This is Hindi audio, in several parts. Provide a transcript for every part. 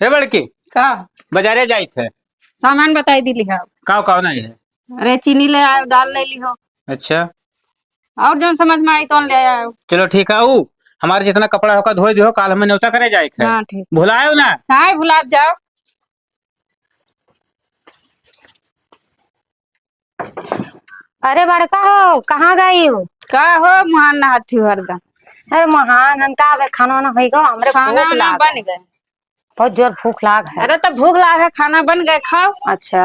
हे बड़की का बाजारे जाई थे। सामान बताई दिली हो। का नहीं है। अरे चीनी ले आयो, दाल ले ली हो, अच्छा और जो समझ में आई तो ले आयो। चलो ठीक है। ऊ हमारे जितना कपड़ा होगा धोए दियो, काल हमें न्योता करे जाए है। हाँ ठीक। भुलायो ना। चाहे भुला जाओ। अरे बड़का हो, कहाँ गई हो? का हो महान नहाती हो हरदम। अरे महान हम का खाना वाना हो गो, हमरे खाना भूख वाना लाग बन गए। बहुत जोर भूख लाग है। अरे तो भूख लागे, खाना बन गए, खाओ। अच्छा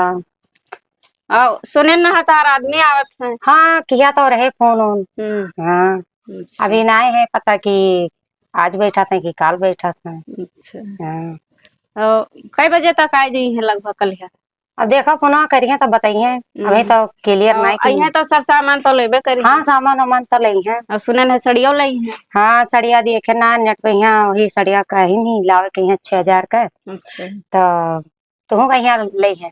और सुने न हतार आदमी आवत है। हाँ, किया तो रहे फोन उन। हाँ अभी नहीं है पता कि आज बैठा था कि काल बैठा था। अच्छा हाँ और कई बजे तक आ जाई है लगभग कल है? अब देखो फोन करिए तो बताइए, अभी तो क्लियर नहीं की। अइहे तो सब सामान तो लेबे करी। हाँ सामान वामान तो लई है। और सुने न सड़ियो लई है। हाँ सड़िया देखे ना नेट पे, यहाँ वही सड़िया का ही नहीं लावे के यहाँ 6,000 का। अच्छा तो तुम कहीं यहाँ लई है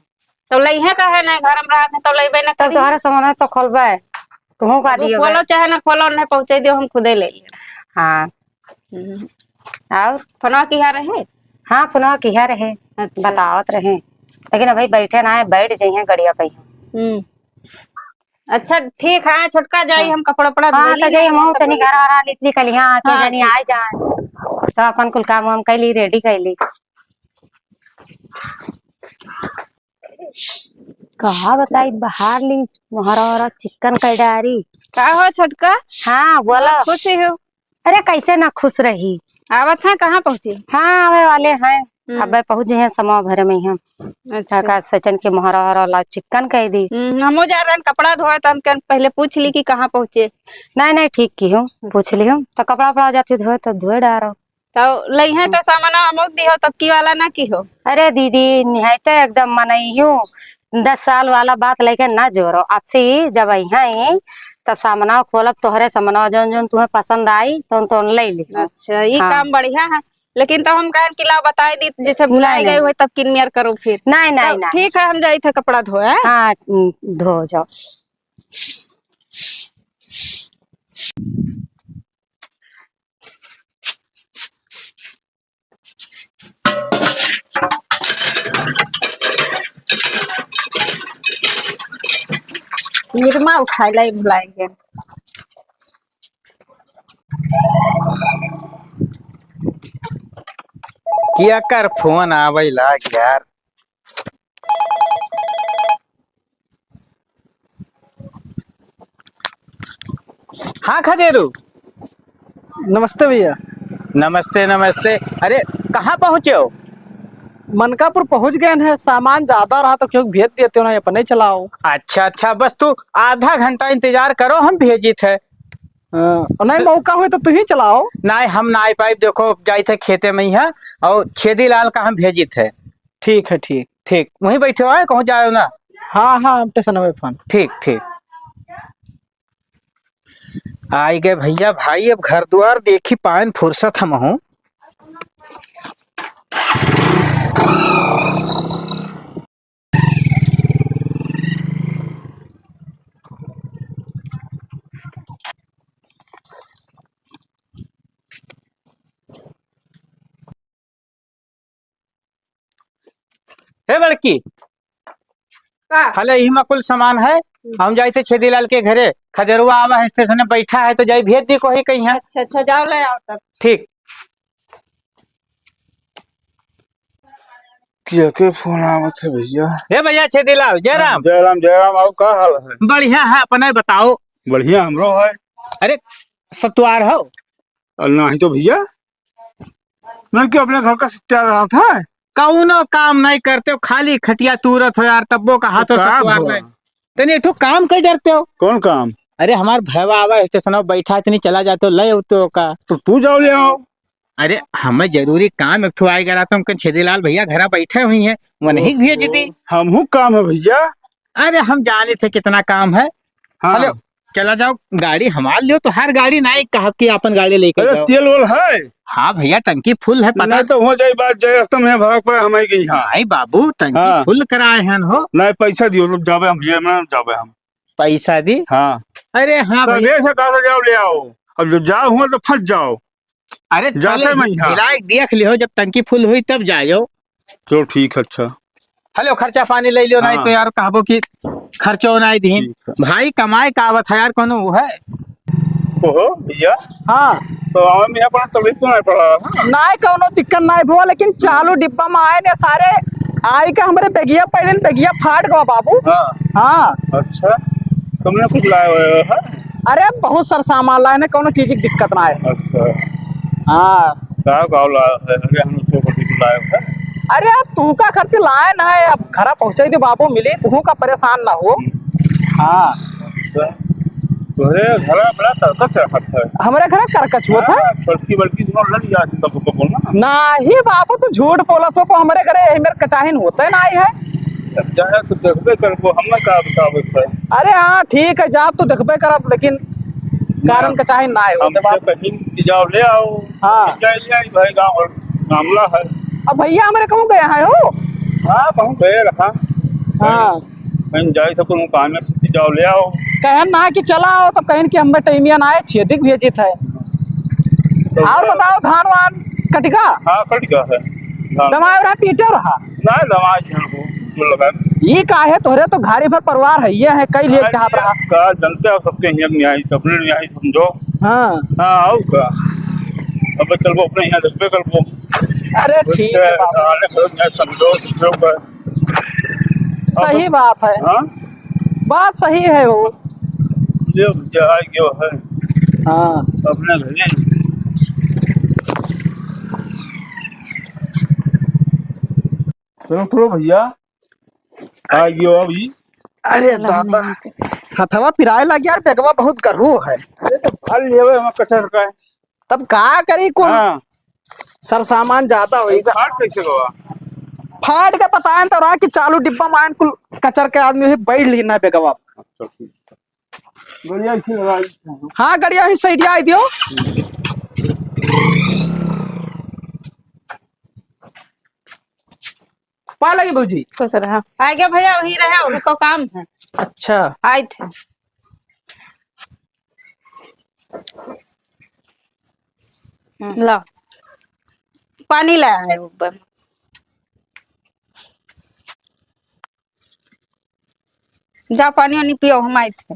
तो लई है का है ना, घर में रहत है तो लेबे न तब करी। तुम्हारा सामान तो खोलबे तुम का दियो। खोलो चाहे ना खोलो, नहीं पहुंचे दियो, हम खुदे ले लिए। हाँ और फनवा की हारे है। हाँ पुनः किया रहे। अच्छा। बतावत रहे लेकिन अभी बैठे ना है, बैठ जाइए गड़िया पे। अच्छा ठीक है, छोटका जाई। हाँ। हम कपड़ा पड़ा हाँ धोली तो जाइए, हम तनी घर आ इतनी कलिया आके हाँ, जनी आ जाए तो अपन कुल काम हम कैली रेडी कैली। कहा बताई बाहर ली मोहरा चिकन का डारी। का हो छोटका? हाँ बोला। खुश हो? अरे कैसे ना खुश रही। आवत है, कहाँ पहुँची? हाँ आवे वाले हैं, अब पहुंच जाए समय भर में हम। अच्छा सचन के मोहरा ला चिकन कह दी। हमो जा रहे हैं कपड़ा धोए, तो हम पहले पूछ ली कि कहाँ पहुँचे। नहीं नहीं ठीक की हूँ, पूछ ली हूँ तो कपड़ा पड़ा जाती धोए तो धोए डारो। तो लई है तो सामान अमुक दी हो, तब की वाला ना की हो। अरे दीदी निहायते एकदम मनइयो 10 साल वाला बात लेके ना जोरो आपसे ही जब आई तब सामना खोलब तोहरे सामना जोन जोन तुम्हें पसंद आई तो ले ली। अच्छा ये हाँ। काम बढ़िया है, लेकिन तो हम कहन किला बताई दी, जैसे भुलाई गई हुई तब किन मेयर करो फिर। नहीं नहीं नहीं ठीक है, हम जाई थे कपड़ा धोए। हाँ धो जाओ। निरमा उठाई लाई भुलाएंगे। किया कर फोन आवेला यार। हाँ खदेरू। नमस्ते भैया। नमस्ते नमस्ते। अरे कहाँ पहुँचे हो? मनकापुर पहुंच गए हैं, सामान ज्यादा रहा तो क्यों भेज देते हो ना, अपने चलाओ। अच्छा अच्छा, बस तू आधा घंटा इंतजार करो, हम भेजी थे। नहीं मौका हुए तो तू ही चलाओ। नहीं हम ना पाइप, देखो जाई थे खेते में ही है, और छेदी लाल का हम भेजी थे। ठीक है ठीक। ठीक वहीं बैठे हो, कहूँ जाओ ना। हाँ हाँ स्टेशन में फोन। ठीक ठीक। आई गए भैया भाई, अब घर द्वार देखी पायन फुर्सत हम हूँ। हे बड़की हले यही में कुल सामान है। हम जाए थे छेदीलाल के घरे, खदेरुआ आवा है स्टेशन में बैठा है, तो जाई भेज दी को ही कहीं है। अच्छा अच्छा जाओ ले आओ तब। ठीक। किया के फोन आवत है भैया? हे भैया छेदीलाल, जयराम। जयराम जयराम। आओ का हाल है? बढ़िया है, अपने बताओ। बढ़िया हमरो है। अरे सतवार हो? नहीं तो भैया मैं क्यों अपने घर का सत्या रहा था। कौनो काम नहीं करते हो, खाली खटिया तूरत हो यार, तब्बो का हाथों सतवार में। तने ठो काम कर डरते हो? कौन काम? अरे हमार भैया आवा स्टेशन में बैठा, इतनी चला जाते हो ले तो का। तो तू जाओ ले आओ। अरे हमें जरूरी काम एक ठो आई करा, तुम छेदीलाल भैया घर बैठे हुई हैं, वो नहीं भेज दी। हमहू काम है भैया। अरे हम जाने थे कितना काम है। हाँ। हेलो चला जाओ, गाड़ी हमार लियो तो हर गाड़ी नहीं कहा कि अपन गाड़ी लेके जाओ। तेल वोल है? हाँ भैया टंकी फुल है, पता नहीं तो हो जाए बात, जय अस्तम में भाग पे हमें गई। हाँ नहीं बाबू टंकी हाँ। फुल कराए हैं हो। नहीं पैसा दियो, लोग जावे हम भैया में जावे हम। पैसा दी? हाँ अरे हाँ भैया। सवेरे से कहा जाओ ले आओ, अब जब जाओ हुआ तो फंस जाओ। अरे जाते में ही, हाँ। देख लियो, जब टंकी फुल हुई तब जाओ। चलो ठीक है। अच्छा हेलो खर्चा पानी ले लियो नहीं हाँ। तो यार कहबो कि खर्चो नहीं दीन ठीक भाई कमाए का आवत है यार कोनो वो है। ओहो भैया, हाँ तो हमें यहाँ पर तकलीफ तो नहीं पड़ा हाँ? नहीं कौनो दिक्कत नहीं भो, लेकिन चालू डिब्बा में आए ने सारे आई के हमारे बेगिया पहले बेगिया फाट गवा बाबू। हाँ। हाँ अच्छा, तुमने कुछ लाया हुआ है? अरे बहुत सारा सामान लाए ने, कोनो चीज की दिक्कत ना है। अच्छा, हाँ क्या गाँव लाया है? अरे हम लोग कुछ लाया है। अरे अब तू का खर्चे लाए ना है, अब घर पहुंचे दे बाबू मिली, तू का परेशान ना हो। हाँ अच्छा, तुम्हारे घर बड़ा तरकत है। हमारे घर करकच हुआ था बल्कि बल्कि लग जाती तब तो बोलना नहीं बाबू, तू झूठ बोला तो हमारे घरे मेरे कचाहिन होते ना आई है। जाए तो देखबे करबो, हम का बतावे है। अरे हाँ ठीक है, जाब तो देखबे करब, लेकिन कारण कचाहिन ना है होते हमसे बाबू। कहीं जाओ ले आओ। हाँ जाइए भाई, गाँव मामला है। अब भैया हमारे कहूँ गया है हो। हाँ कहूँ गए रखा हाँ कहीं जाए तो तुम काम में से जाओ ले आओ। कहन ना कि चला आओ, तब कहन कि हमें टाइमिया ना आए छेदिक भेजित है। तो और बताओ धान वान कटगा हाँ कट गया है। हाँ। दमाए रहा पीटे रहा ना दवाई जो लगा ये का है तोहरे तो घारी भर परिवार है, ये है कई लिए चाहत रहा। का जनते हो सबके यहाँ न्याय अपने न्याय समझो। हाँ हाँ आओ का अब चलो अपने यहाँ देखबे करबो। अरे ठीक है बाबू, समझो दूसरों का। सही बात है, हाँ बात सही है वो। जो जाए क्यों है हाँ अपने घर सुनो भैया आ गयो अभी। अरे दादा हथवा पिराए लग यार, बेगवा बहुत गरू है। अरे तो फल लेवे हम कचर का है। तब का करी कौन हाँ सर सामान ज्यादा होएगा। फाट कैसे गवा? फाट के पता है तो रहा कि चालू डिब्बा मान कुल कचर के आदमी ही बैठ ली ना बेगवा। अच्छा ठीक है, बढ़िया इसी लगा। हाँ गड़िया ही साइड आई दियो। पा लगी भौजी। खुश रहा आ गया भैया, वही रहे उनको काम है। अच्छा आए थे ला पानी लाया है ऊपर। जा पानी वानी पियो, हम आए थे।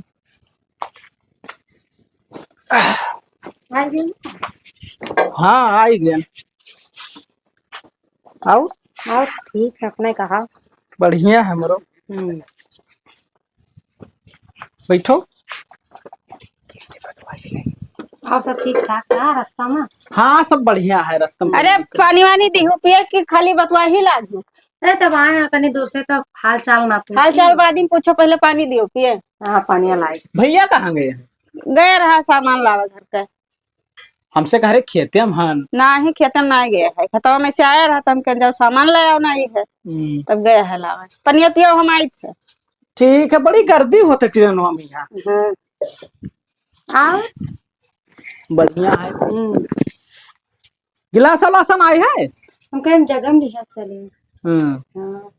हाँ आई गया। आओ और ठीक है, अपने कहा। बढ़िया है मरो, बैठो। और सब ठीक ठाक था रास्ता में? हाँ सब बढ़िया है रास्ता में। अरे पानी वानी दिहो पिए कि खाली बतवा ही लाजू? अरे तब आए हैं तनी दूर से, तब हाल चाल ना पूछी। हाल चाल बड़ा दिन पूछो, पहले पानी दियो पिए। हाँ पानी लाई। भैया कहाँ गए हैं? गया रहा सामान लावा घर का। हमसे कह रहे खेते हम। हाँ ना ही खेतन ना गया है, खतवा में से आया रहा तो हम कह जाओ सामान ले आओ ना ही है, तब गया है लावा। पनिया पियो, हम आई थे। ठीक है, बड़ी गर्दी होते ट्रेनों में यहाँ। आओ बढ़िया है। गिलास वालासन आए है। हम कहीं जगह में लिया चले। हाँ।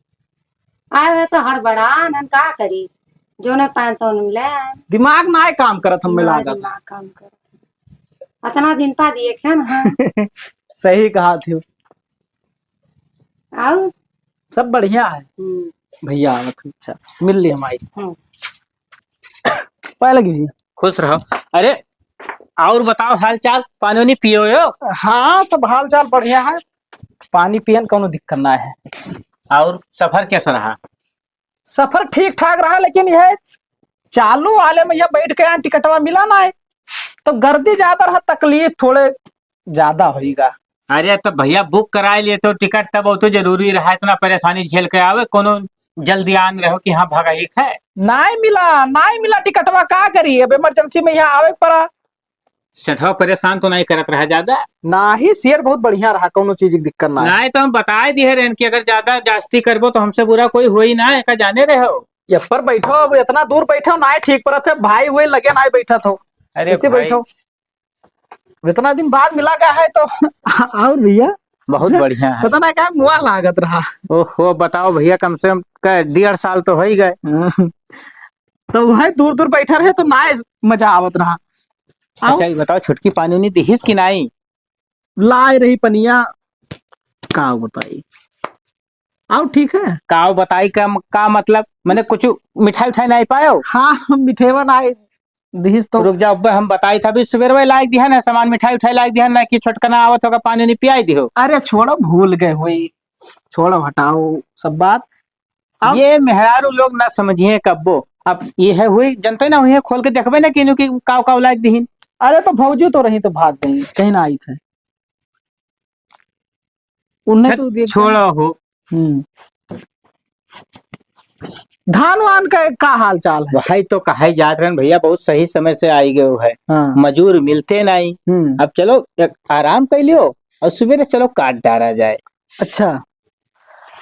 आए हुए तो हड़बड़ा न का करी, जो न पाए तो मिले। दिमाग ना आए काम करत हम मिला कर। काम कर अतना दिन पा दिए क्या ना। सही कहा थी। आओ सब बढ़िया है भैया। अच्छा मिल ली हमारी पाए लगी जी। खुश रहो। अरे और बताओ हाल चाल, पानी वानी पियो यो? हाँ सब हाल चाल बढ़िया है, पानी पियन कोनो दिक्कत ना है। और सफर कैसा रहा? सफर ठीक ठाक रहा, लेकिन यह चालू वाले में यह बैठ के यहाँ टिकटवा मिला ना है तो गर्दी ज्यादा रहा, तकलीफ थोड़े ज्यादा होगा। अरे तो भैया बुक कराए लिए तो टिकट तब वो तो जरूरी रहा, इतना परेशानी झेल के आवे, कोनो जल्दी आन रहो कि हाँ भगाइक है। नहीं मिला टिकटवा, का करी अब इमरजेंसी में यहाँ आवे पड़ा। सेठवा परेशान तो नहीं करत रहा ज्यादा? ना ही शेयर बहुत बढ़िया रहा, कोनो चीज की दिक्कत ना है। नहीं तो हम बताए दिए रहन कि अगर ज्यादा जास्ती करबो तो हमसे बुरा कोई हो ही ना है, का जाने रहे हो। ये पर बैठो, अब इतना दूर बैठो ना ठीक पर थे भाई, वही लगे ना बैठा था। अरे ऐसे भाई, बैठो, इतना दिन बाद मिला गया है तो। और भैया बहुत बढ़िया है। पता ना क्या मुआ लागत रहा। ओहो बताओ भैया, कम से कम 1.5 साल तो हो ही गए। तो वह दूर दूर बैठा रहे तो ना मजा आवत रहा। अच्छा ये बताओ, छुटकी पानी नहीं दिहिस कि नहीं? लाए रही पनिया, का बताई। आओ ठीक है। काव बताई का मतलब मैंने कुछ मिठाई उठाई नहीं पायो। हाँ हम मिठेवन आए दिहिस तो रुक जाओ हम बताई था अभी सवेर में लायक दिया ना सामान मिठाई उठाई लायक दिया ना कि छोटकना आवत होगा पानी नहीं पियाई दियो। अरे छोड़ो भूल गए हुई, छोड़ो हटाओ सब बात। अब- ये मेहरारू लोग ना समझिए कब्बो। अब ये है हुई जनते ना हुई खोल के देखबे ना कि काव काव लायक दिहिन। अरे तो भौजी तो रही तो भाग गई, कहीं ना आई थे उन्हें तो देख। छोड़ो हो। धान वान का हाल चाल है? भाई तो कहा जात रहे भैया बहुत सही समय से आई गए है। हाँ। मजूर मिलते नहीं। अब चलो एक आराम कर लियो और सुबह चलो काट डाला जाए। अच्छा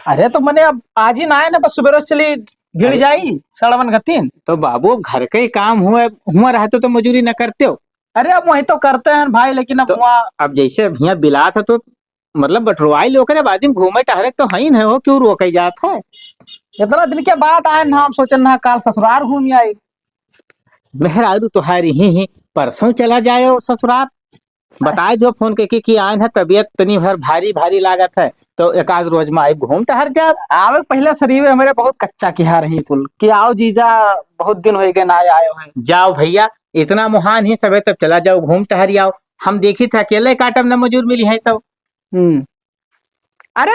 अरे तो मैंने अब आज ही ना आए ना, बस सुबह चली भिड़ जाई सड़वन गतीन। तो बाबू घर के ही काम हुआ रहते तो मजूरी न करते हो। अरे अब वही तो करते हैं भाई, लेकिन अब तो अब जैसे भैया बिलात है तो मतलब बटरवाई लोग बाद में घूमे टहरे तो है न हो, क्यों रोके जात है। इतना दिन के बाद आए ना, हम सोचन ना काल ससुराल घूम आई। मेहरारू तुम्हारी ही परसों चला जाए ससुराल। बताए दो फोन के कि आए है तबीयत तनी भर भारी भारी लागत है तो एक आध रोज में आई घूम टहर जा। आवे पहले शरीर हमारे बहुत कच्चा किहा रही कुल कि आओ जीजा बहुत दिन हो गए ना आयो है। जाओ भैया इतना महान ही सब है तब चला जाओ घूम टहर आओ। हम देखी थे अकेले काटम न मजूर मिली है तो। अरे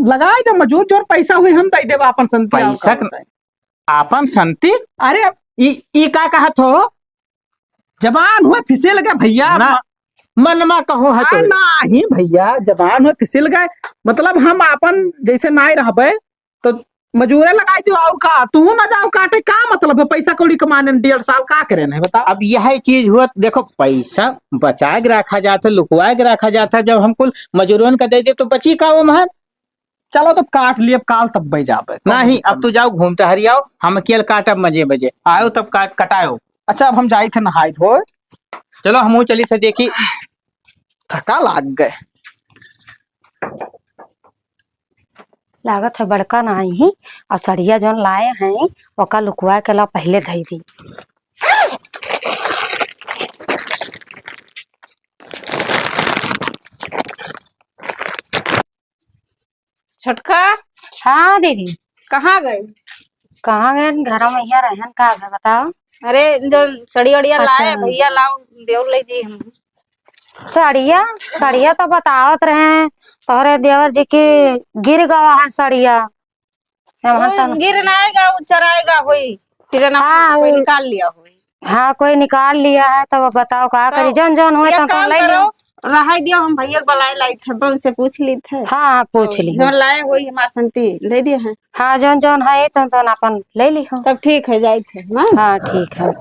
लगाए तो मजूर जो पैसा हुई हम दे देवा अपन संति। पैसा आपन संति? अरे ई का कहत हो, जवान हुए फिसल गए भैया ना मनमा कहो है तो नहीं भैया, जवान हुए फिसल गए मतलब हम अपन जैसे नाई रहबे तो मजूरे लगाई दो और का तू ना जाओ काटे का मतलब है, पैसा कौड़ी कमाने 1.5 साल का करे है बता। अब यह चीज हुआ देखो पैसा बचा के रखा जाता है लुकवा के रखा जाता है, जब हम कुल मजूरन का दे दे तो बची का वो महल। चलो तो काट लिए काल तब बह जाबे। नहीं अब तू जाओ घूम टहरी आओ, हम अकेले काटब मजे बजे आयो तब कटायो। अच्छा अब हम जाई थे नहाई धोए, चलो हम चली थे देखी थका लाग गए। लागत है बड़का नहीं ही और सड़िया जो लाए हैं ओका लुकवा के ला पहले धई दी। छोटका हाँ दीदी कहाँ गए? कहाँ गए? घर में यहाँ रहन का है बताओ। अरे जो सड़ी अड़िया अच्छा। लाए भैया लाओ देव ले जी हम। सड़िया सड़िया तो बतावत रहे तोहरे देवर जी की गिर गवा है सड़िया। गिर ना आएगा वो चराएगा हुई फिर ना हाँ, कोई निकाल लिया हुई। हाँ कोई निकाल लिया है तो बताओ का करी जन जन हुए तो ले लो। रहा दियो हम भैया को बुलाए लाई थे तो उनसे पूछ ली थे। हाँ पूछ ली जो लाए हुई हमारे संती दे दिए हैं। हाँ जन जन है तो अपन ले ली हो। तब ठीक है जाए थे ना। हाँ ठीक है।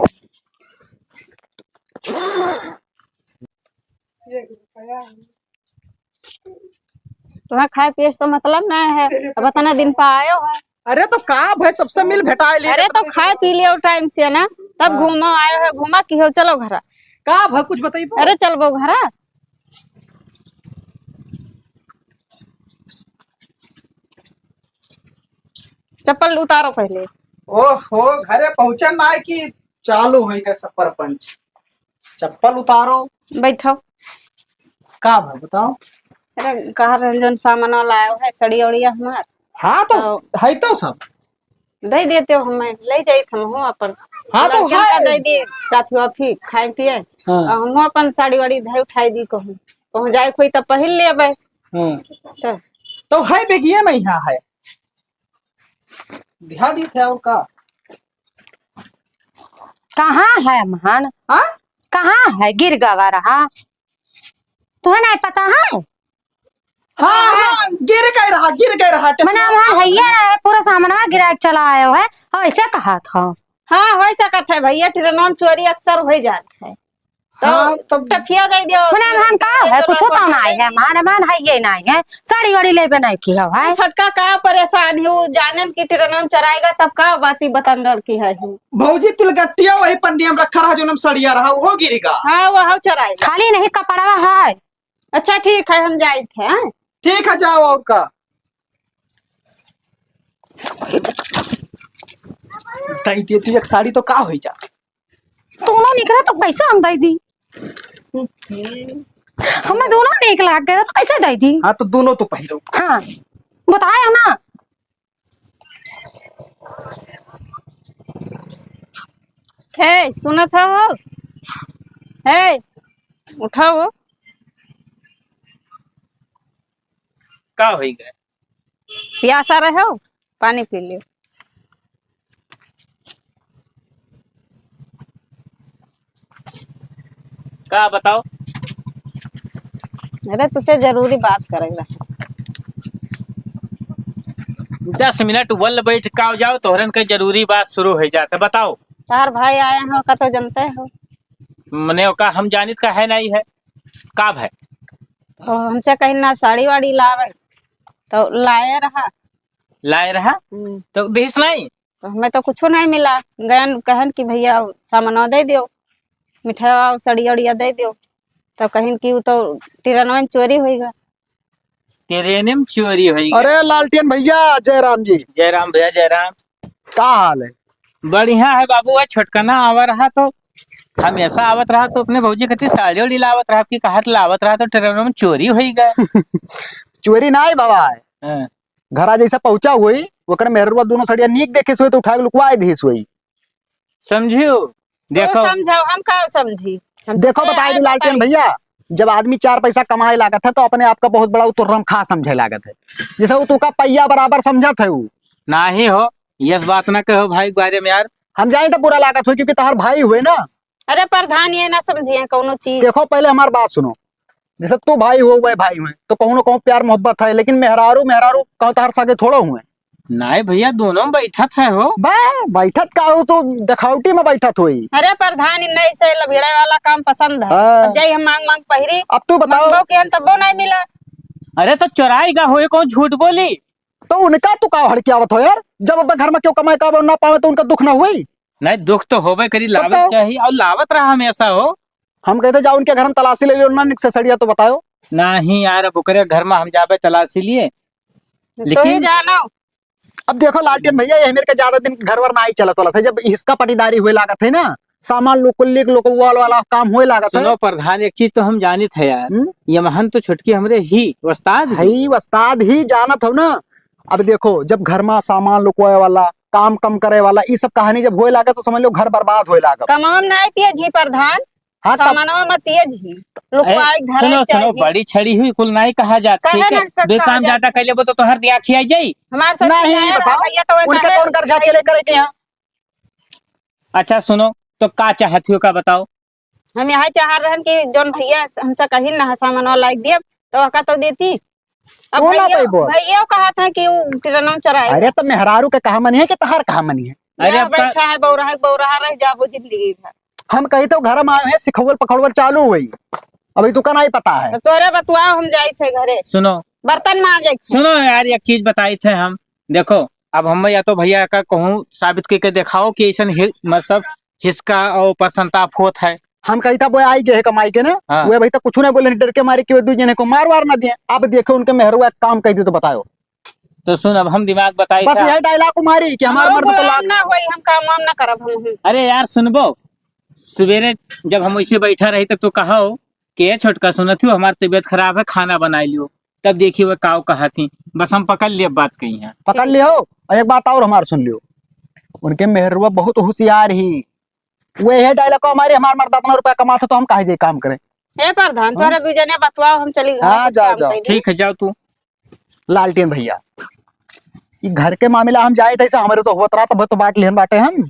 तुम्हें खाए पिए तो मतलब ना है, अब इतना दिन पर आयो है। अरे तो का भाई सबसे मिल भेटाए लिए। अरे तो खाए पी लियो टाइम से ना, तब घूमो आयो है घूमा की हो चलो घर। का भाई कुछ बताइए। अरे चल वो घर चप्पल उतारो पहले। ओहो घरे पहुंचे ना है कि चालू हो गए सफर पंच। चप्पल उतारो बैठो। का भाई बताओ। अरे कहा रंजन सामान लायो है सड़ी उड़िया हमार। हाँ तो है तो सब दे देते हो हमें ले जाई हम हूँ अपन। हाँ तो लड़कियन का है। दे दी काफी वाफी खाए पिए। हाँ। हम अपन साड़ी वाड़ी धै उठाई दी कहूँ कहूँ जाए कोई तो पहन ले अबे। हाँ। तो है बेगिए में यहाँ है दिखा दी थे और का। कहाँ है महान? हाँ कहाँ है गिर गवा रहा तुम्हें नहीं पता है? हाँ हाँ गिर गए रहा मना वहाँ भैया है पूरा सामान गिरा के चला आयो है और ऐसे कहा था। हाँ हो सकत है भैया ट्रेन चोरी अक्सर हो जाता है तो हाँ, तब टफिया दे दियो। मना महान का है कुछ तो नहीं है मान है ये नहीं है साड़ी वाड़ी ले बनाई की है। छोटका का परेशान है जानन की ट्रेन चराएगा तब का बाती बतन लड़की है। भौजी तिलगट्टिया वही पंडियम रखा रहा जो नम सड़िया रहा वो गिरेगा। हाँ वो चराएगा खाली नहीं कपड़ा है। अच्छा ठीक है हम जाए थे। ठीक है जाओ और का। दई दे तू एक साड़ी तो का हो जा। दोनों निकला तो पैसा हम दे दी। हमें दोनों निकला गया तो पैसे दे दी। हाँ तो दोनों तो पहलो। हाँ बताया ना हे सुनत हो? हे उठाओ। का हो गए? प्यासा रहे हो, पानी पी लियो। का बताओ? अरे तुझसे जरूरी बात करेगा। 10 मिनट वल बैठ का जाओ तोहरन के जरूरी बात शुरू हो जाता। बताओ। तार भाई आए हो का तो जानते हो। मने का हम जानित का है नहीं है का है। तो हमसे कहीं ना साड़ी वाड़ी लावे तो लाए रहा। लाए रहा तो देश नहीं। तो हमें तो कुछ नहीं मिला। गयन कहन कि भैया सामान दे दियो, मिठाई सड़ी उड़िया दे दियो। तो कहीं की तो टिरनवा में चोरी होगा। ट्रेन में चोरी हुई। अरे लालटेन भैया, जयराम जी। जयराम भैया जयराम। का हाल है? बढ़िया है बाबू। है छोटकना आवा रहा तो हमेशा आवत रहा तो अपने भौजी कति साड़ी उड़ी लावत रहा की कहत लावत रहा तो ट्रेन में चोरी हो गए। चोरी ना है बाबा है। हाँ। घरा जैसा पहुंचा हुई ओकर मेहरुआ दोनों सड़िया नीक देखे सोई तो उठा के लुकवाए दी सोई। समझियो। देखो समझाओ, हम का समझी। हम देखो बताए दी लालटेन भैया, जब आदमी 4 पैसा कमाए लागत है तो अपने आप का बहुत बड़ा तुर्रम खा समझे लागत है। जैसे वो तुका पहिया बराबर समझत है वो। ना ही हो ये बात ना कहो भाई के बारे में यार। हम जाए तो बुरा लागत हो क्योंकि तहार भाई हुए ना। अरे प्रधान ये ना समझिए कोनो चीज। देखो पहले हमारी बात सुनो। जैसे तू भाई हो वह भाई हुए तो कहूँ ना कहूँ प्यार मोहब्बत है, लेकिन मेहरारू मेहरारू कहूँ तहार सगे थोड़ा हुए। नहीं भैया दोनों में बैठा था हो। बैठत का हो तो दिखावटी में बैठत हुई। अरे प्रधान नहीं से लभीड़े वाला काम पसंद है। हाँ। अब जाई हम मांग मांग पहिरी। अब तू बताओ। मंगो के हम तब्बो नहीं मिला। अरे तो चोराएगा हो कौन झूठ बोली। तो उनका तू का हड़कियावत हो यार। जब अपने घर में क्यों कमाए का ना पावे तो उनका दुख ना हुई। नहीं दुख तो होबे करी लावत चाहिए और लावत रहा हमेशा हो। हम कहते जाओ उनके घर में तलाशी ले लियो ना निक से सड़िया तो बताओ। नहीं यार अब ओकरे घर में हम जाबे तलाशी लिए तो ही लेकिन जानो। अब देखो लालटेन भैया ये मेरे के ज्यादा दिन घर वर ना ही चलत वाला था। जब इसका पटीदारी हुए लागत है ना, सामान लोकुल्ली लोकवाल वाला काम हुए लागत है। सुनो प्रधान एक चीज तो हम जानित है यार। ये महन तो छुटकी हमरे ही उस्ताद ही उस्ताद ही जानत हो ना। अब देखो जब घर में सामान लुकवाए वाला काम कम करे वाला ये सब कहानी जब होए लागत तो समझ लो घर बर्बाद होए लागत। कमाम ना आती जी प्रधान। हाँ तब सामानवा मत तेज ही लुकवाई घर सुनो सुनो बड़ी छड़ी हुई कुल नहीं कहा जाता। कहे ठीक है ना, दो कहा काम ज्यादा कर ले तो हर दिया खिया जाई। हमारे साथ नहीं आया रहा बताओ भैया तो उनके कौन कर्जा के ले करे के यहाँ। अच्छा सुनो तो का चाहती हो का बताओ। हम यहाँ चाह रहे हैं कि जोन भैया हमसे कहीं ना सामानवा लाइक दिए तो का तो देती। अब बोला भैया भाई बोल। भैया कहा था कि वो किरणम चराए। अरे तो मेहरारू के कहा मनी है कि तहार कहा मनी है। अरे अब बैठा है बौरा रह जाबो जिंदगी भर। हम कही तो घर में आए हैं सिखवल पखड़वल चालू हुई। अभी तुका नहीं पता है। तो तोरे बतुआओ हम जाई थे घरे सुनो बर्तन मांजे। सुनो यार एक चीज बताई थे हम। देखो अब हम या तो भैया का कहूँ साबित करके दिखाओ कि ऐसा मतलब हिस्सा और परसंताप होत है। हम कही था वो आई गए कमाई के ना। हाँ। वो भाई तो कुछ नहीं बोले डर के मारे कि दूसरे जने को मार वार ना दिए। अब देखो उनके मेहरुआ काम कही थी तो बताओ। तो सुन अब हम दिमाग बताई बस था। यही डायलॉग मारी कि हमारे मर्द तो लाग ना होई हम काम वाम ना करब हम। अरे यार सुनबो सवेरे जब हम ऐसे बैठा रही तब तो कहो कि ये छोटका सुनत हो हमारी तबीयत खराब है खाना बना लियो। तब देखिए वो काव कहा थी बस हम पकड़ लिए बात कही है। पकड़ लियो। और एक बात और हमारे सुन लियो। उनके मेहरुआ बहुत होशियार ही। वो यही डायलॉग हमारे हमारे मर्द अपना रुपया कमाता तो हम काहे जे काम करें। हे प्रधान तोरे बीजने बतवाओ हम चली घर हाँ, कुछ जाओ, काम जाओ। कइली। ठीक है जाओ तू। लालटेन भैया ये घर के मामला हम जाए थे हमारे तो होत रहा तो बांट लिहन बाटे हम।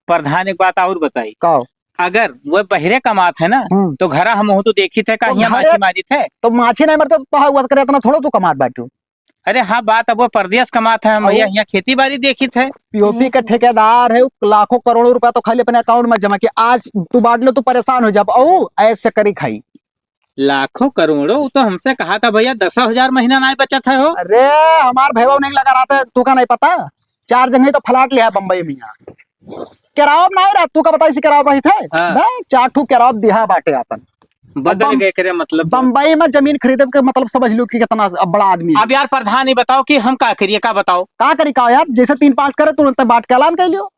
प्रधान एक बात और बताई। कहो। अगर वो बहरे कमात है ना तो घर हम हो तो देखी थे कहीं घरे- माछी मारी थे। तो माछी नहीं मरते तो हुआ करे इतना थोड़ा तू कमात बाटू। अरे हाँ बात अब वो परदेश कमात है हम भैया यहाँ खेती बाड़ी देखी थे। पीओपी का ठेकेदार है लाखों करोड़ों रुपया तो खाली अपने अकाउंट में जमा किया। आज तू बांट लो तू परेशान हो जा ऐसे करी खाई। लाखों करोड़ों वो तो हमसे कहा था भैया 10,000 महीना नहीं बचत है हो। अरे हमार भैया नहीं लगा रहा था तू का नहीं पता। 4 जगह तो फ्लैट लिया है बम्बई में। यहाँ किराया नहीं रहा तू का बताई से किराया थे। हाँ। 4 ठू किराया दिया बाटे अपन। बदल गए करे मतलब। बम्बई में जमीन खरीदे के मतलब समझ लो कि कितना बड़ा आदमी है। अब यार प्रधान ही बताओ कि हम का करिए का बताओ। का करी का यार जैसे 3-5 करे तुरंत बांट के ऐलान कर लियो।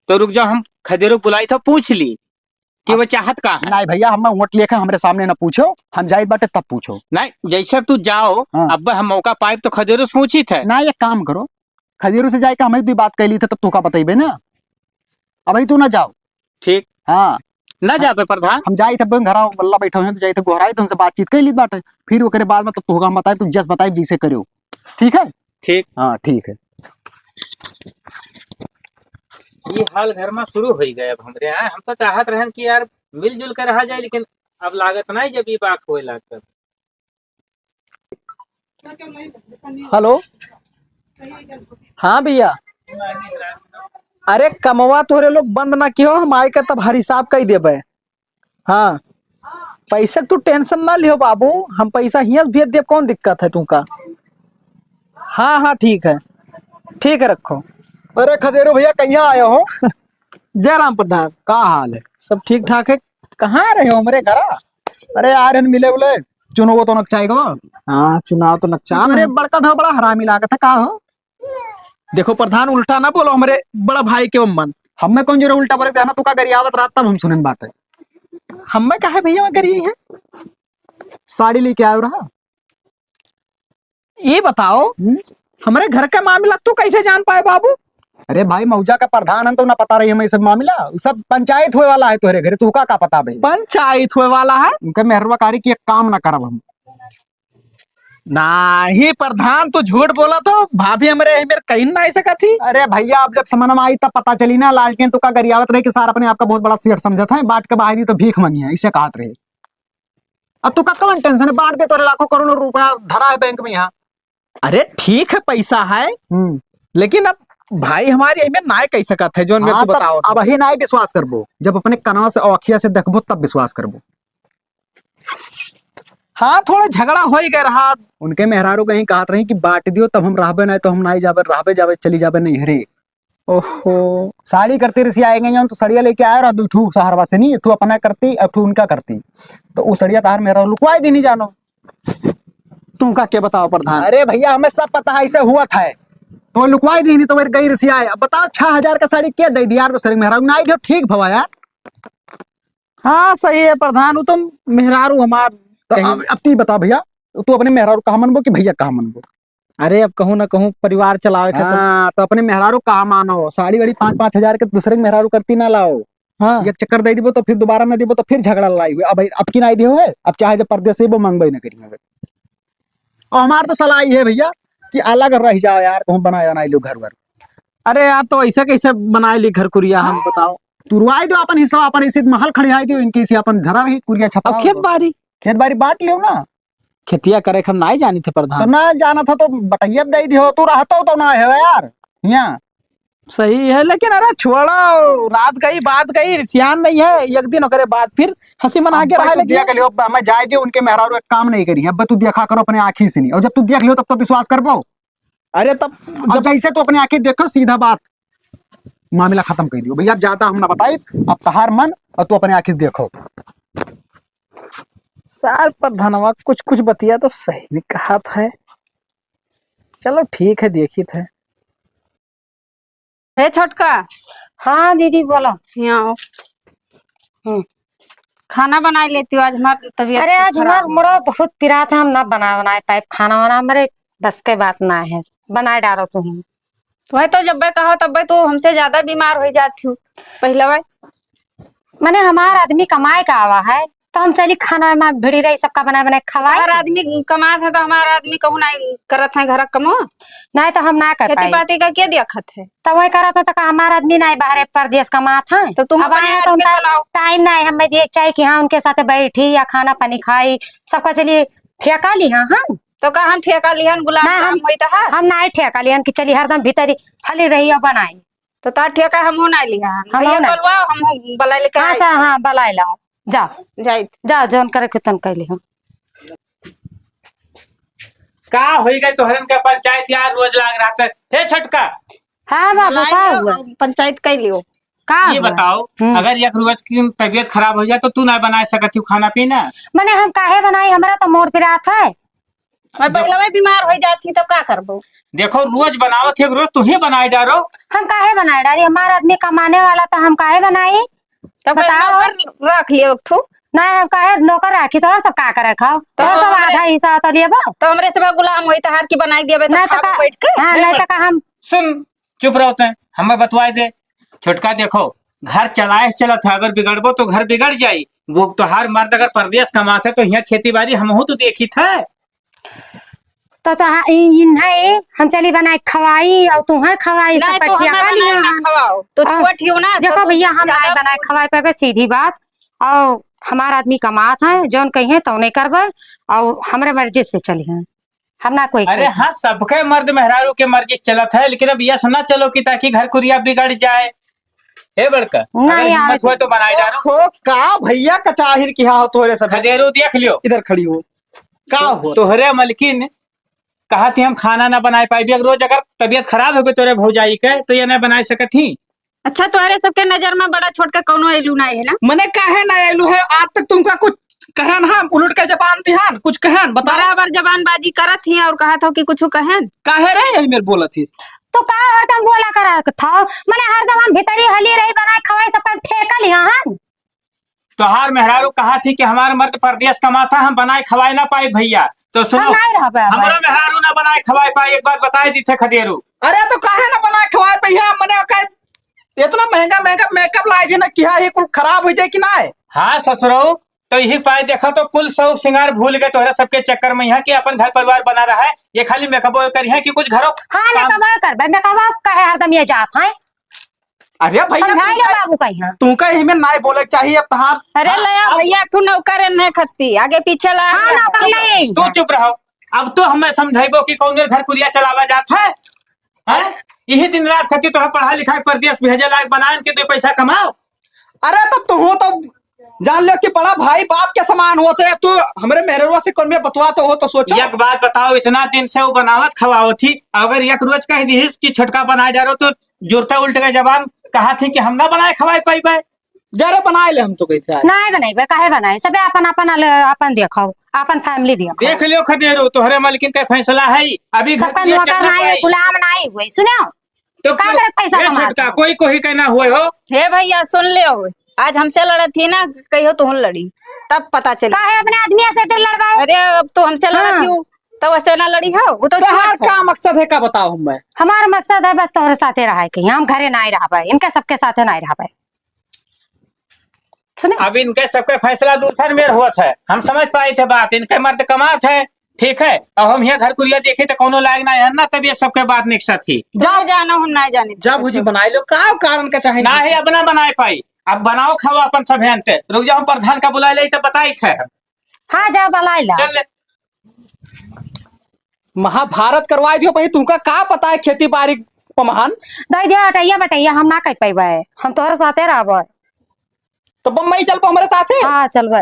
तो रुक जाओ हम खदेरो बुलाई था पूछ ली कि वो चाहत का है। नहीं भैया हम वोट लेके हमारे सामने ना पूछो। हम जाए बाटे तब पूछो। नहीं जैसे तू जाओ हाँ। अब हम मौका पाइप तो खदेरो से पूछी थे। ना ये काम करो खदीरू से जाके हमें बात कर ली थे तब तू का बताइबे ना। अभी तू ना जाओ ठीक हाँ न जाबे प्रधान। हम जाई थे बैंक घरा गल्ला बैठे हैं तो जाई थे गोहराई तो उनसे बातचीत कर ली बाटे फिर ओकरे बाद में तो होगा हम बताए तू जस बताए जैसे करियो ठीक है। ठीक हाँ ठीक है। ये हाल घर में शुरू हो गए अब हमरे यहाँ। हम तो चाहत रहन कि यार मिलजुल कर रहा जाए, लेकिन अब लागत नहीं जब ये बात होए लागत। हेलो हाँ भैया, अरे कमवा तोरे लोग बंद ना कियो, हम आए के तब हर हिसाब का ही देबे। हाँ पैसा तू टेंशन ना लियो बाबू, हम पैसा हियाँ से भेज देब, कौन दिक्कत है तुमका। हाँ हाँ ठीक है रखो। अरे खदेरो भैया कहिया आए हो? जय राम प्रधान, का हाल है? सब ठीक ठाक है। कहाँ आ रहे हो हमारे घर? अरे यार इन मिले बोले चुनो तो नक्चाएगा। हाँ चुनाव तो नक्शा अरे बड़का भाव बड़ा हरामी लागत है का हो? देखो प्रधान, उल्टा ना बोलो हमारे बड़ा भाई के मन। हमें कौन जो उल्टा बोले ना तू का गरियावत रात तब हम सुनन बात है। हमें कहा भैया मैं करिए है? साड़ी लेके आयो रहा। ये बताओ हमारे घर का मामला तू कैसे जान पाए बाबू? अरे भाई मौजा का प्रधान है तो ना पता रही हमें सब मामला, सब पंचायत हुए वाला है तोहरे घरे, तू का पता भाई? पंचायत हुए वाला है? उनके मेहरबाकारी की एक काम ना करब हम। नहीं प्रधान तो झूठ बोला, तो भाभी हमारे मेरे कहीं ना आ सका थी। अरे भैया अब जब समझ में आई तब पता चली ना, लालटेन तो का गरियावत रहे कि सार अपने आपका बहुत बड़ा सेठ समझता है, बाट के बाहर तो भीख मंगी है इसे कहत रहे। अब तू का कौन टेंशन है, बांट दे तो लाखों करोड़ों रुपया धरा है बैंक में यहाँ। अरे ठीक है पैसा है, लेकिन अब भाई हमारे में ना कह सकत है जो मेरे को बताओ। अब ही ना विश्वास करबो, जब अपने कनवा से अखिया से देखबो तब विश्वास करबो। हाँ थोड़ा झगड़ा हो ही गया रहा। उनके मेहरारू कहीं कहत रही कि बांट दियो तब हम रहबे नहीं तो हम नहीं जाबे, रहबे जाबे चली जाबे नहीं हरे। ओहो साड़ी करती रसी आएंगे जो तो सड़िया लेके आया रहा, दू सहारवा से नहीं, तू अपना करती तू उनका करती, तो वो सड़िया तार मेरा लुकवाई दी नहीं जानो। तुम का क्या बताओ प्रधान? अरे भैया हमें सब पता है ऐसे हुआ था, तो लुकवाई दी नहीं तो मेरे गई रसी आए। अब बताओ 6000 का साड़ी क्या दे दी यार, तो सर मेहरारू नहीं दियो ठीक भवा यार। हाँ सही है प्रधान, वो तुम मेहरारू हमार। तो अब तू बता भैया, तू अपने मेहरारू कहा मनबो कि भैया कहा मनबो? अरे अब कहूँ ना कहूँ परिवार चलावे के हाँ तो अपने मेहरारू कहा मानो, साड़ी वाड़ी 5-5 हजार के दूसरे के मेहरारू करती ना लाओ। हाँ एक चक्कर दे दिबो तो फिर दोबारा ना दिबो तो फिर झगड़ा लड़ाई हुई। अब की ना दियो है, अब चाहे जब परदेश से वो मंगबे ना करिए। और हमार तो सलाह ये है भैया कि अलग रह जाओ यार, कहूँ बनाया ना लो घर वर। अरे यार तो ऐसा कैसे बनाए ली घर कुरिया, हम बताओ। तुरवाई दो अपन हिस्सा, अपन इसी महल खड़ियाई दो इनके इसी अपन घरा रही कुरिया छपा। अब खेत बाड़ी बांट लियो ना। खेतिया करे हम नहीं जानी थे तो प्रधान। ना जाना था तो बटैया दे दियो, तू रहतो तो ना है यार यहाँ। सही है, लेकिन अरे छोड़ो, रात गई बात गई, सियान नहीं है, एक दिन करे बाद फिर हंसी मना के रहा लगी। देख लियो हमें जाए दियो, उनके मेहरारू एक काम नहीं करी, अब तू देखा करो अपने आँखी से नहीं, और जब तू देख लियो तब तो विश्वास कर पाओ। अरे तब जब जैसे तू अपने आँखें देखो सीधा बात मामला खत्म कर दियो भैया, ज्यादा हम ना बताए। अब तहार मन और तू अपने आँखी देखो। सार प्रधानवा कुछ कुछ बतिया तो सही नहीं कहा था। चलो ठीक है, देखी थे। हे छोटका, हाँ दीदी बोलो। यहाँ आओ। खाना बना लेती हूँ, आज हमारी तबीयत अरे आज खराब हमारा है। मुड़ा बहुत पिरा था, हम ना बनाए पाइप खाना वाना, हमारे बस के बात ना है, बनाए डालो तुम। वही तो जब कहो तब तो हमसे ज्यादा बीमार हो जाती हूँ। पहले मैंने हमारा आदमी कमाए का आवा है तो हम चली खाना में भिड़ी रही, सबका बनाए बनाए खवाए। हमारा आदमी कमात है तो हमारा आदमी कहूँ नहीं करत है घर कमो, नहीं तो हम ना कर खेती पाए। बाती का क्या दिक्कत है? तो वही करा था, तो हमारा आदमी नहीं बाहर परदेश कमात है, तो तुम अब अपने आए तो आदमी उनका बुलाओ। टाइम नहीं, हमें ये चाहिए कि हाँ उनके साथ बैठी या खाना पानी खाई, सबका चलिए ठेका ली। हाँ हम तो का हम ठेका लिहन गुलाब नहीं, जाम होई तो है। हम नहीं ठेका लियन कि चलिए हरदम भीतर फली रही और बनाई। तो तार ठेका हम हो नहीं लिया, हम भैया नहीं। बोलवाओ हम बला लेके हाँ आई। सा हाँ बलाई लाओ, जाओ जाई जाओ जौन करे के तन कैली हम। का होई गई तोहरन का पंचायत यार, रोज लाग रहा था। हे छोटका, हाँ बाबू का हुआ? पंचायत कर लियो। का ये हुआ? बताओ, अगर एक रोज की तबीयत खराब हो जाए तो तू ना बना सकती खाना पीना? मैंने हम काहे बनाई, हमारा तो मोर पिरात है। मैं पहले भी बीमार हो जाती तो क्या करबो? देखो रोज बनाओ थे, रोज तू ही बनाए डालो। हम काहे बनाए डाली, हमारा आदमी कमाने वाला तो हम काहे बनाई? तो बताओ। रख लियो एक ठू। नहीं हम काहे नौकर राखी, तो सब का करे खाओ, तो तो सब हमारे- आधा हिस्सा तो लिए बा। तो हमरे से गुलाम होई तहार की बनाई देबे तो नहीं तो खाबो का बैठ के। हाँ नहीं तो का हम सुन, चुप रहो ते, हमें बतवाए दे। छोटका देखो, घर चलाए चलत है, अगर बिगड़बो तो घर बिगड़ जाई। वो तोहार मर्द अगर परदेश कमाते तो यहाँ खेती बाड़ी हमहू तो देखी थे। तो है हम चली बनाए खवाई और तुम्हें खवाई सब नहीं तो कठिया हमें का बनाए लिया ना खवाओ तो हाँ। छोट ही हो ना। देखो भैया हम नहीं बनाए खवाए पे सीधी बात। और हमारा आदमी कमात है जौन कहिए तो नहीं करबे और हमरे मर्जी से चली हैं हम ना कोई अरे हाँ, सबके मर्द मेहरारू के मर्जी चलत है, लेकिन अब यह सुना चलो कि ताकि घर कुरिया बिगड़ जाए। हे बड़का, अगर नहीं यार। हिम्मत हो तो बनाए डालो। हो का भैया कचाहिर की हाँ तोहरे सब खदेरू देख लियो। इधर खड़ी हो का हो तोहरे मलकिन कहा थी हम खाना ना बनाए पाई, अगर रोज अगर तबीयत खराब हो गई तोरे भौजाई के तो ये ना बना सकत थी। अच्छा तुम्हारे सबके नजर में बड़ा छोट का कोनो एलू नहीं है ना। मने काहे ना एलू है आज तक तुमका कुछ कहन हम उलट के जबान दिहान कुछ कहन बता बराबर जबानबाजी करत थी और कहा था कि कुछ कहन काहे रे यही मेरे बोलत थी। तो का हरदम बोला करा था मने हरदम हम भीतरी हली रही बनाए खवाई सब पर ठेका लिया हन। तोहार मेहरारू कहा थी कि हमारे मर्द परदेश कमाता हम बनाए खवाए ना पाए भैया, तो हम सुनो नहीं रह पाए हमारा मेहरारू ना बनाए खवाए पाए, एक बात बताए दी थे खदेरू। अरे तो काहे ना बनाए खवाए भैया मने का इतना महंगा महंगा मेकअप लाए थे ना कि हाँ ये कुल खराब हो जाए कि ना है। हाँ ससुरो, तो यही पाए देखा तो कुल शौक श्रृंगार भूल गए तोहरा सबके चक्कर में यहाँ कि अपन घर परिवार बना रहा है, ये खाली मेकअप करी है कि कुछ घरों हां मेकअप करबे मेकअप कहे हरदम ये जात है। अरे भैया समझाई लो बाबू कहिया तुमका यही में ना बोले चाहिए अब तहार। अरे लया भैया तू नौकर नहीं खस्ती आगे पीछे ला। हां ना कर ले तू चुप रहो। अब तो हमें समझाइबो कि कौन घर कुरिया चलावा जाता है, हैं? यही दिन रात खती तो पढ़ा लिखा परदेश भेजे लायक बनाए के 2 पैसा कमाओ। अरे तो तू तो जान लो कि बड़ा भाई बाप के समान होते है तू हमरे मेहरवा से कौन में बतवा तो हो तो सोचो। एक बात बताओ, इतना दिन से वो बनावत खवाओ थी, अगर एक रोज कह दी कि छोटका बनाए जा रहे तो जुड़ता उल्ट के जबान कहा थी कि हम ना बनाए खवाए पाई। जरे बनाए ले हम तो कहते हैं नहीं बनाइबे काहे बनाए सबे अपन अपन अपन देखो अपन फैमिली देखो देख लियो खदेरो तोहरे मालकिन का फैसला है ही। अभी सबका नौकर नहीं गुलाम नहीं हुए सुनो तो का करे पैसा ये कमाता छोटका कोई कोई कहना हुए हो। हे भैया सुन ले आज हमसे लड़त थी ना कहियो तुम लड़ी तब पता चली। काहे अपने आदमी से तेरे लड़वाए। अरे अब तो हमसे लड़त हूँ तब ऐसे ना लड़ी हो वो तो तहार का मकसद है का बताओ हम मैं। हमारा मकसद है बस तोहरे साथे रहा कि हम घरे नहीं रह पाए इनके सबके साथे नहीं रह पाए सुने। अब इनके सबके फैसला दूसर में हुआ था, हम समझ पाए थे बात, इनके मर्द कमात है ठीक है, और हम यहाँ घर कुरिया देखे तो कोनो लायक ना है ना, तब ये सबके बात निकसा थी। जा जाना हम नहीं जाने जब भुजी बनाए लो का कारण का चाहिए ना ही अपना बनाए पाई, अब बनाओ खाओ अपन सब हेनते। रुक जाओ प्रधान का बुला ले तो बताई थे। हाँ जा बलाई ला चल ले। महाभारत करवाए दियो भाई तुमका का पता है खेती बाड़ी पमहान दई दिया हटैया बटैया हम ना कह पाइबे हम तोहरे साथे रहबे तो बम्बई चल पो हमारे साथ है। हाँ चलबे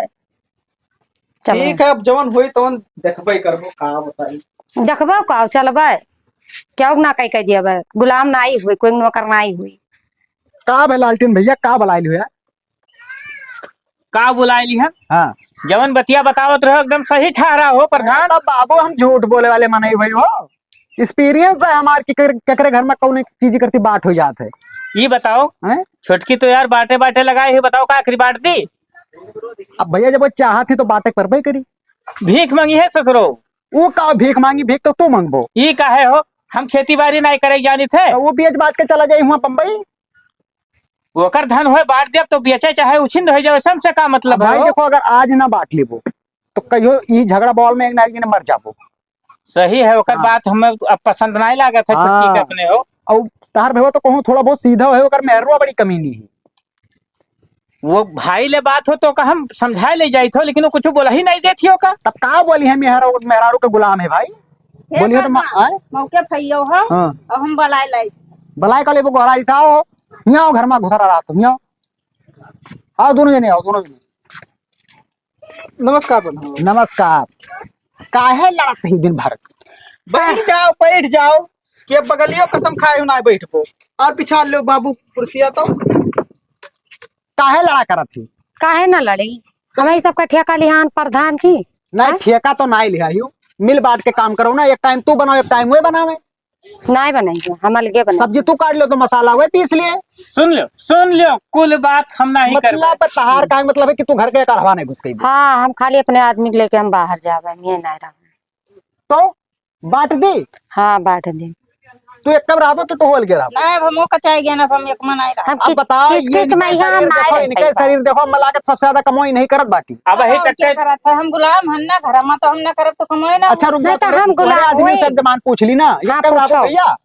चल ठीक है अब जवन हुई तवन देखबे करबो का बताई देखबो का चलबे क्यों ना कह दिया गुलाम नहीं हुई कोई नौकर नहीं हुई का भे लालटेन भैया का बुलाए लियो यार। का बुलाई ली है हाँ जवन बतिया बतावत रहो एकदम सही ठहरा हो प्रधान। तब बाबू हम झूठ बोले वाले माने भाई हो एक्सपीरियंस है हमार की केकरे घर में कौन चीज करती बात हो जात है। ये बताओ हैं? छोटकी तो यार बाटे बाटे लगाए है, बताओ का आखिरी बांट दी। अब भैया जब वो चाहत थी तो बातें पर भाई करी भीख मांगी है ससुरो। वो का भीख मांगी भीख तो तू मांगबो ये काहे हो, हम खेती बाड़ी नहीं करे जानी थे। तो वो बेच बाज के चला जाए हुआ बम्बई। ओकर धन हो बांट दे तो बेचे चाहे उछिंद हो जाए सबसे का मतलब भाई है। देखो अगर आज ना बांट लेबो तो कहियो ई झगड़ा बॉल में एक ना एक दिन मर जाबो। सही है ओकर हाँ। बात हमें अब पसंद नहीं लागत है छोटकी के हाँ। अपने हो। और तार भेवा तो कहूँ थोड़ा बहुत सीधा है ओकर मेहरुआ बड़ी कमी नहीं है। वो भाई ले बात हो तो का हम समझाए ले जाई थो, लेकिन वो कुछ बोला ही नहीं देती हो का। तब का बोली है मेहरारू के गुलाम है भाई बोलिए तो मौके फैयो हो हाँ और हम बलाई लाई बलाई का लेबो गोहरा दिखाओ यहाँ घर में घुसा रहा तुम यहाँ आओ दोनों जने आओ दोनों जने। नमस्कार नमस्कार। काहे लड़त है दिन भर बैठ जाओ कि बगलियो कसम खाए हो ना बैठ पो और पिछा लो बाबू कुर्सिया तो काहे लड़ा करत थी। काहे ना लड़ी हमें सबका ठेका लिहान प्रधान जी नहीं ठेका तो नहीं लिया यू मिल बांट के काम करो ना, एक टाइम तू बनाओ एक टाइम वे बनावे। नहीं बनाएंगे हम अलगे बना सब्जी तू काट लो तो मसाला वे पीस लिए। सुन लो कुल बात हम नहीं कर मतलब तहार का मतलब है कि तू घर के करवा नहीं घुस गई हाँ हम खाली अपने आदमी को लेके हम बाहर जावे ये नहीं रहा तो बांट दी। हाँ बांट दी तू एक कम रहबो तो होल के रहबो। ना अब हमो कचाई गया ना हम एक मन आई रहा हम अब बताओ किच ये किच में इनका हम शरीर ना देखो, इनके शरीर देखो, मला के सबसे ज्यादा कमाई नहीं करत बाकी। अब ही क्या टक्के करा था हम गुलाम हन ना घर में तो हम ना करब तो कमाई ना अच्छा रुक नहीं जा, तो तुम्हारे हम तुम्हारे गुलाम आदमी हुए। से जमान पूछ ली ना, एक हाँ, कम रहबो पूछो। भैया।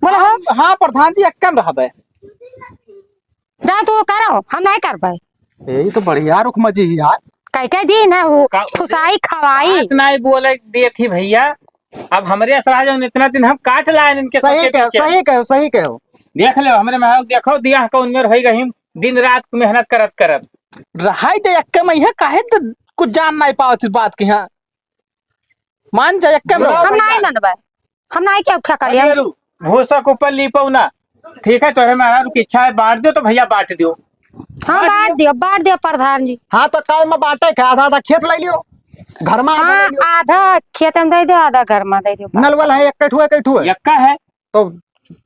बोले हो हाँ प्रधान जी एक कम रहबे। जा तू करो हम नहीं कर पाए यही तो बढ़िया रुख मजी है यार। कह दिन है वो का- फुसाई खवाई। बात नहीं बोले दिए थी भैया। अब हमारे असरा जो इतना दिन हम काट लाए इनके सही सबके कहो, पीछे। सही कहो, सही कहो। देख लो हमारे महल देखो दिया कौन में रही गई दिन रात मेहनत करत करत। रहाई तो एक कम है काहे तो कुछ जान नहीं पावत इस बात की। हाँ मान जा एक कम रहो। हम नहीं मनबे हम नहीं क्या उठा कर लिया। अरे भूसा के ऊपर लीपो ना। ठीक है तुम्हें महल की इच्छा है बांट दो तो भैया बांट दो। हाँ बांट दियो प्रधान जी। हाँ तो काम में बांटे के आधा आधा खेत ले लियो, घर में आधा हाँ ले लियो। आधा खेत में दे दियो आधा घर में दे दियो। नलवल है एक कठुआ है, यक्का है तो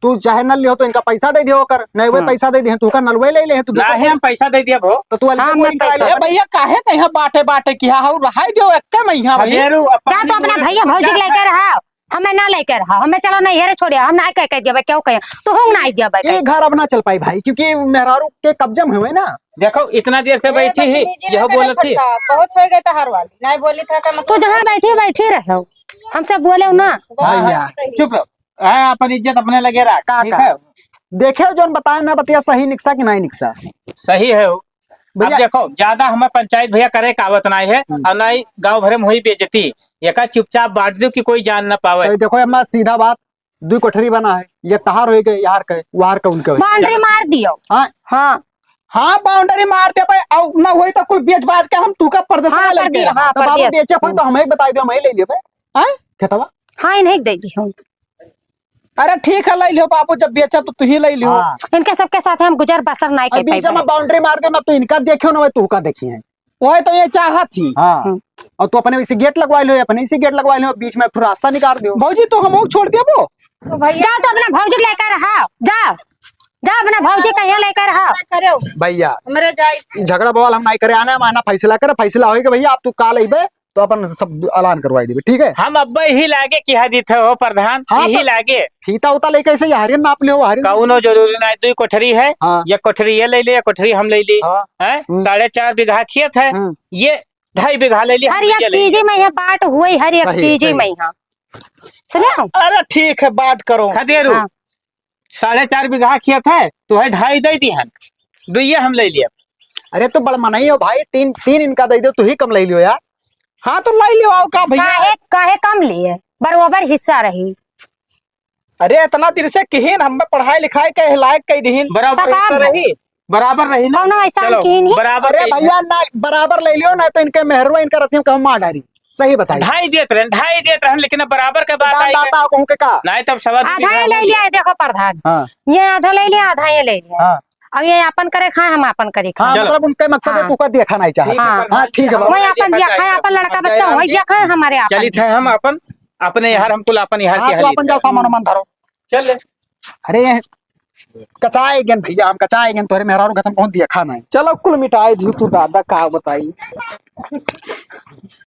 तू चाहे नल लियो तो इनका पैसा दे दियो कर, नहीं वो हाँ। पैसा दे दिए तू का नलवे ले ले, तू ना ही हम पैसा दे दिया भो। तो तू अलग हाँ, कोई मैं निकाल पैसा- ले। ए भैया काहे नहीं बाटे बाटे किया हो रहाई दो एक कम है भाई। अबेरू जा तो अपना भैया भौजी के लेकर रहा हमें ना लेकर रहा हमें चलो नहीं हेरे छोड़िया हम ना कह दिया क्यों कहे तू हम नहीं दिया भाई ये घर अब ना चल पाई भाई, क्योंकि मेहरारू के कब्जे में हुए ना। देखो इतना देर से बैठी ही यह बोल थी। बहुत हो गए तो हर वाली नहीं बोली था का तू मतलब जहाँ बैठी रहो हमसे बोले ना। भैया चुप रहो। अपन इज्जत अपने लगे रहा ठीक है। देखे जो बताए ना बतिया सही निकसा कि नहीं निकसा। सही है वो। अब भैया देखो ज्यादा हमें पंचायत भैया करे कावत नहीं है और ना ही गाँव भरे में हुई बेइज्जती। एका चुपचाप बांट दो कि कोई जान ना पावे। तो देखो मैं सीधा बात, दो कोठरी बना है, ये कहार हो गए यार के वार का उनके बाउंड्री मार दियो। हाँ हाँ हाँ बाउंड्री मार दे भाई और ना होई तो कुल बेच बाज के हम तू का हाँ प्रदर्शन कर लेके दिया हाँ तो कर बाबू दिया बेचे फिर तो हमें बता दियो, हमें ले लियो भाई। हाँ खेतवा हाँ इन्हें दे दी हूँ। अरे ठीक है ले लियो बाबू जब बेचा तो तू ही ले लियो। हाँ इनके सबके साथ हम गुजर बसर नहीं और कर बीच में पाए। बाउंड्री मार दियो ना तो इनका देखियो ना तू का देखी है। वही तो ये चाहत थी। हाँ और तू अपने इसी गेट लगवा लो, अपने इसी गेट लगवा लो, बीच में एक रास्ता निकाल दियो। भौजी तो हम छोड़ दिया वो। तो भैया जा तो अपना भौजी लेकर रहा जा जा अपना भौजी कहीं लेकर रहा। करो भैया हमारे जाए ई झगड़ा बवाल हम नहीं करे, आना माना फैसला करे, फैसला होएगा भैया आप तू काल अइबे तो अपन सब ऐलान करवाई देबे, ठीक है। हम अब ही लागे कि हदीत हो प्रधान हाँ, यही तो- लागे। फीता उता लेके ऐसे हरियन नाप लियो, हरियन। कौनो जरूरी नहीं। दो कोठरी है हाँ ये कोठरी ये ले ली कोठरी हम ले ली हाँ है। हम्म। 4.5 बीघा खेत है हम्म। ये 2.5 बीघा ले लिया। हर एक चीज में यहाँ बांट हुई हर एक सही, चीज सही। में यहाँ सुने हो। अरे ठीक है बात करो। खदेरू हाँ। 4.5 बीघा खेत है तो है 2.5 दे दी हम दुइये हम ले लिया। अरे तो बड़ मनाई हो भाई, तीन तीन इनका दे दो, तू ही कम ले लियो यार। हाँ तो ले लियो आओ का भैया। काहे काहे कम लिए बराबर हिस्सा रही। अरे इतना दिन से किहिन हम पढ़ाई लिखाई के लायक कई दिहिन। बराबर तब हिस्सा आप- रही बराबर रही ना। कौनो ऐसा चलो की नहीं। बराबर अरे भैया ना बराबर ले लियो ना तो इनके मेहरवा इनका रतियों कहूँ मार डारी। सही बताइए। 2.5 देते रहे लेकिन अब बराबर के बात दान आई है। दाता कहूँ के का। नहीं तब सवा आधा ये ले लिया है देखो प्रधान हाँ ये आधा ले लिया आधा ये ले लिया। हाँ अब ये अपन करे खाए हम अपन करे हाँ खाए। चलो। मतलब उनका मकसद है हाँ। तू का देखा नहीं चाहता। हाँ, हाँ ठीक है बाबू। वही अपन दिया खाए अपन लड़का बच्चा वही दिया खाए हमारे चली अपन। थे हम अपन अपने यार हमको अपन यार हाँ के तो अपन जाओ सामान वामान धरो। चल ले। अरे ये कचाए गेन भैया, हम कचाए गेन तोरे मेहरारू खत्म पहुंच दिया खाना है। चलो कुल मिटाई दी तू दादा का बताई।